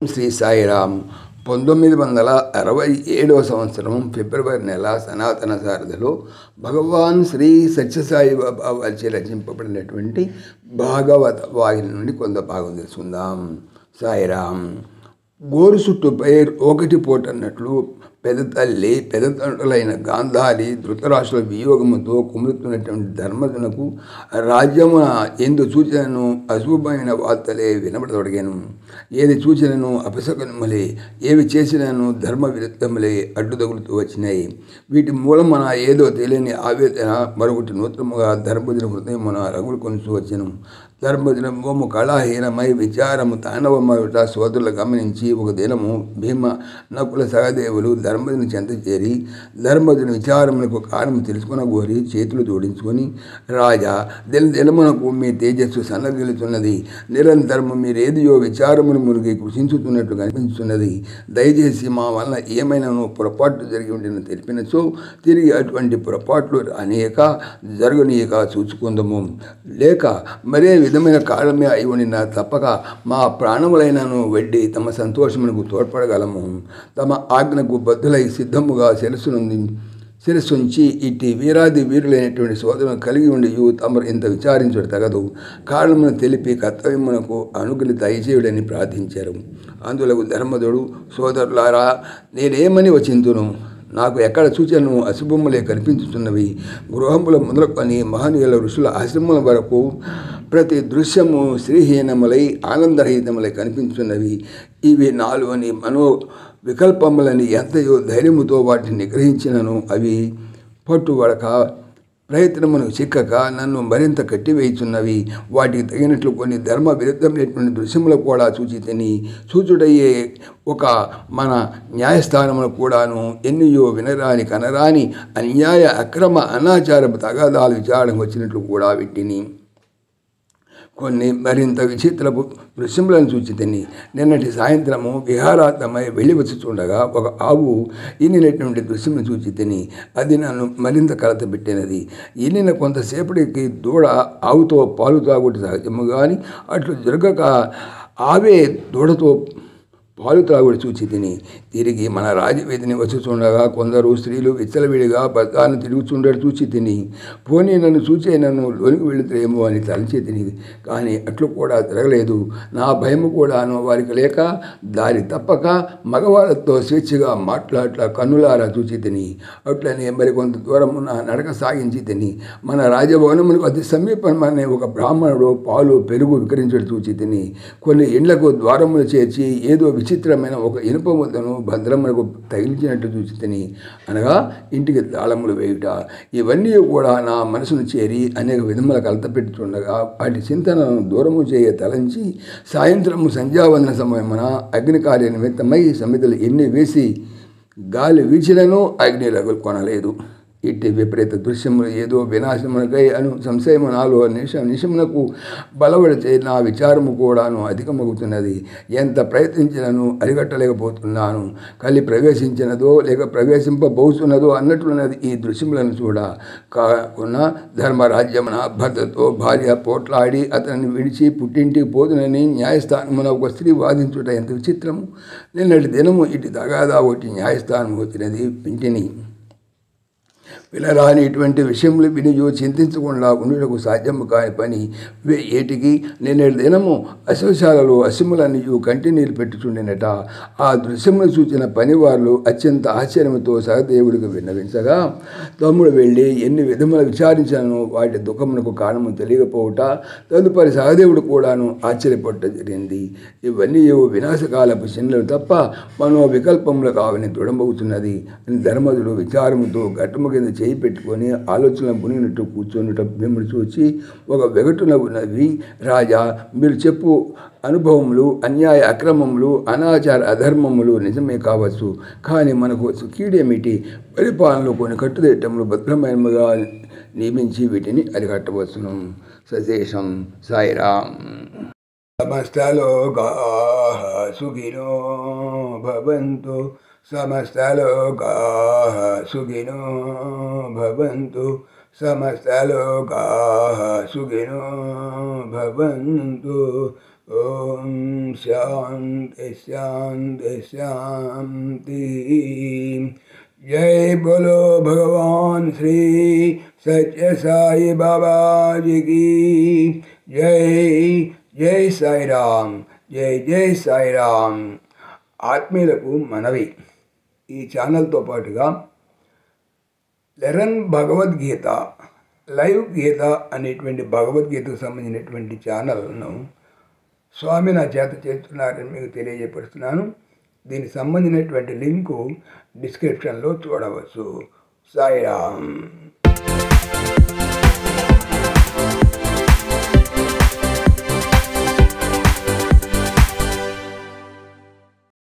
శ్రీ సాయిరామ్ 1967వ సంవత్సరం ఫిబ్రవరి నెల సనాతన శారదలో భగవాన్ శ్రీ సత్యసాయి బాబా వారిచే రచింపబడినటువంటి భాగవత వాహిని నుండి కొంత భాగం తెలుసుకుందాం. సాయిరామ్. గోరు చుట్టుపై ఒకటి పోటన్నట్లు పెద్ద తల్లి పెద్ద తండ్రులైన గాంధారి ధృతరాష్ట్రుల వియోగముతో కుమురుతున్నటువంటి ధర్మజునకు రాజ్యమున ఎందు సూచనను అశుభమైన వార్తలే వినబడతొడగాను. ఏది సూచనను అపశకనములే, ఏవి చేసినను ధర్మ విరుద్ధములే అడ్డు తగులుతూ వచ్చినాయి. వీటి మూలమున ఏదో తెలియని ఆవేదన మరొకటి నూతనముగా ధర్మజుని హృదయమున రగులు కొనుచూ వచ్చెను. ధర్మజున మోము కళాహీనమై విచారము తాండవమట సోదరులు గమనించి ఒక దినము భీమ నకుల సహదేవులు ధర్మజుని చెంత చేరి ధర్మజుని విచారములకు కారణము తెలుసుకొనగోరి చేతులు జోడించుకొని, రాజా, దినమునకు మీ తేజస్సు సన్నగిలుతున్నది. నిరంతరము మీరేదియో విచారమును మునిగి కృషించుతున్నట్లు కనిపించుతున్నది. దయచేసి మా వలన ఏమైనాను పొరపాట్లు జరిగి ఉండిన తెలిపినచో తిరిగి అటువంటి పొరపాట్లు అనేక జరగనీయక చూసుకుందాము. లేక మరే విధమైన కారణమే అయి ఉండిన తప్పక మా ప్రాణములైనను వెడ్డి తమ సంతోషమునకు తోడ్పడగలము. తమ ఆజ్ఞకు బద్దులై సిద్ధముగా శిరస్సుంచి ఇట్టి వీరాది వీరులైనటువంటి సోదరులను కలిగి ఉండి తమరు ఇంత విచారించడం తగదు. కారణమును తెలిపి కర్తవ్యమునకు అనుగులు దయచేయుడని ప్రార్థించారు. అందులో ధర్మజుడు, సోదరులారా, నేనేమని వచింతును? నాకు ఎక్కడ సూచనను అశుభములే కనిపించుతున్నవి. గృహముల మొదలుకొని మహనీయుల ఋషుల ఆశ్రమముల వరకు ప్రతి దృశ్యము శ్రీహీనములై ఆనందరహితములై కనిపించున్నవి. ఇవి నాలోని మనో వికల్పములని ఎంతయో ధైర్యముతో వాటిని నిగ్రహించినను అవి పట్టుబడక ప్రయత్నమును చిక్కక నన్ను మరింత కట్టివేయుచున్నవి. వాటికి తగినట్లు కొన్ని ధర్మ విరుద్ధమైనటువంటి దృశ్యములు కూడా సూచితని సూచుడయ్యే ఒక మన న్యాయస్థానములు కూడాను ఎన్నియో వినరాని కనరాని అన్యాయ అక్రమ అనాచారపు తగాదాలు విచారణ వచ్చినట్లు కూడా విట్టిని. కొన్ని మరింత విచిత్రపు దృశ్యములను సూచితని. నిన్నటి సాయంత్రము విహారార్థమై వెళ్ళి వచ్చుచుండగా ఒక ఆవు ఈనినటువంటి దృశ్యమును సూచితని. అది నన్ను మరింత కలత పెట్టినది. ఈనిన కొంతసేపటికి దూడ ఆవుతో పాలు తాగుట సహజము కానీ అట్లు జరగక ఆవే దూడతో పాలు త్రాగుడు చూచితిని. తిరిగి మన రాజవీధిని వచ్చుచుండగా కొందరు స్త్రీలు విచ్చలవిడిగా బస్తాను తిరుగుచుండడు చూచితిని. పోనీ నన్ను చూచే నన్ను లోనికి వెళుతాయేమో అని తలచేతిని. కానీ అట్లు కూడా తిరగలేదు. నా భయము కూడాను వారికి లేక దారి తప్పక మగవాళ్ళతో స్వేచ్ఛగా మాట్లాడట కన్నులారా చూచితిని. అట్లనే మరికొంత దూరమున నడక సాగించి తిని మన రాజభవనములకు అతి సమీపమనే ఒక బ్రాహ్మణుడు పాలు పెరుగు వికరించడం చూచితిని. కొన్ని ఇండ్లకు ద్వారములు చేర్చి ఏదో విచిత్రమైన ఒక ఇనుప ముద్దను భద్రములకు తగిలించినట్టు చూచితిని. అనగా ఇంటికి తాళములు వేయుట. ఇవన్నీ కూడా నా మనసును చేరి అనేక విధముల కలత పెట్టుచుండగా వాటి చింతనను దూరము చేయ తలంచి సాయంత్రము సంధ్యావందన సమయమున అగ్ని కార్య నిమిత్తమై సమితులు ఎన్ని వేసి గాలి వీచినను అగ్ని రగులు కొనలేదు. ఇట్టి విపరీత దృశ్యములు ఏదో వినాశమునకై సంశయము నాలో నిశమునకు బలపడితే నా విచారము కూడాను అధికమవుతున్నది. ఎంత ప్రయత్నించినను అరిగట్టలేకపోతున్నాను. కలి ప్రవేశించినదో లేక ప్రవేశింపబోతున్నదో అన్నట్లున్నది ఈ దృశ్యములను చూడ. కాకున్న ధర్మరాజ్యమున భర్తతో భార్య పోట్లాడి అతన్ని విడిచి పుట్టింటికి పోతునని న్యాయస్థానమున ఒక స్త్రీ వాదించుట ఎంత విచిత్రము. నిన్నటి దినము ఇటు తగాదా ఒకటి న్యాయస్థానం వచ్చినది వింటిని. వినరాని ఇటువంటి విషయములు వినియో చింతించకుండా ఉండుటకు సాధ్యము కాని పని ఏటికి నిన్నటి దినము అశోశాలలో అసిములన్నయూ కంటి నీరు పెట్టుచుండినట. ఆ దృశ్యమును చూచిన పనివారులు అత్యంత ఆశ్చర్యముతో సహదేవుడికి విన్నవించగా తమ్ముడు వెళ్ళి ఎన్ని విధములు విచారించాను వాటి దుఃఖమునకు కారణము తెలియకపోవట తదుపరి సహదేవుడు కూడాను ఆశ్చర్యపడట జరిగింది. ఇవన్నీ వినాశకాలపు చిన్నలు తప్ప మనో వికల్పములు కావని దృఢమవుతున్నది అని ధర్మజుడు విచారముతో ఘట్టము కింద చేయి పెట్టుకొని ఆలోచనలు మునిగినట్టు కూర్చొనిట భీముడు చూచి ఒక వెగటున ఉన్నవి, రాజా, మీరు చెప్పు అనుభవములు అన్యాయ అక్రమములు అనాచార అధర్మములు నిజమే కావచ్చు. కానీ మనకు కీడేమిటి? పరిపాలనలో కొన్ని కట్టుదిట్టములు భద్రమయముగా నియమించి వీటిని అరికట్టవచ్చును. సశేషం. సాయిరామ్. సమస్తలోకాః సుఖినో భవంతు. సమస్తలోకాః సుఖినో భవంతు. సమస్తలోకాః సుఖినో భవంతు. ఓం శాంతి శాంతి శాంతి. జై బోలో భగవాన్ శ్రీ సత్య సాయి బాబాజీకి జై. జై సాయిరామ్. జై జై సాయిరామ్. ఆత్మీయులకు మనవి, ఈ ఛానల్తో పాటుగా లెరన్ భగవద్గీత లైవ్ గీత అనేటువంటి భగవద్గీతకు సంబంధించినటువంటి ఛానల్ను స్వామి నా చేత చేస్తున్నారని మీకు తెలియజేపడుతున్నాను. దీనికి సంబంధించినటువంటి లింకు డిస్క్రిప్షన్లో చూడవచ్చు. సాయిరామ్.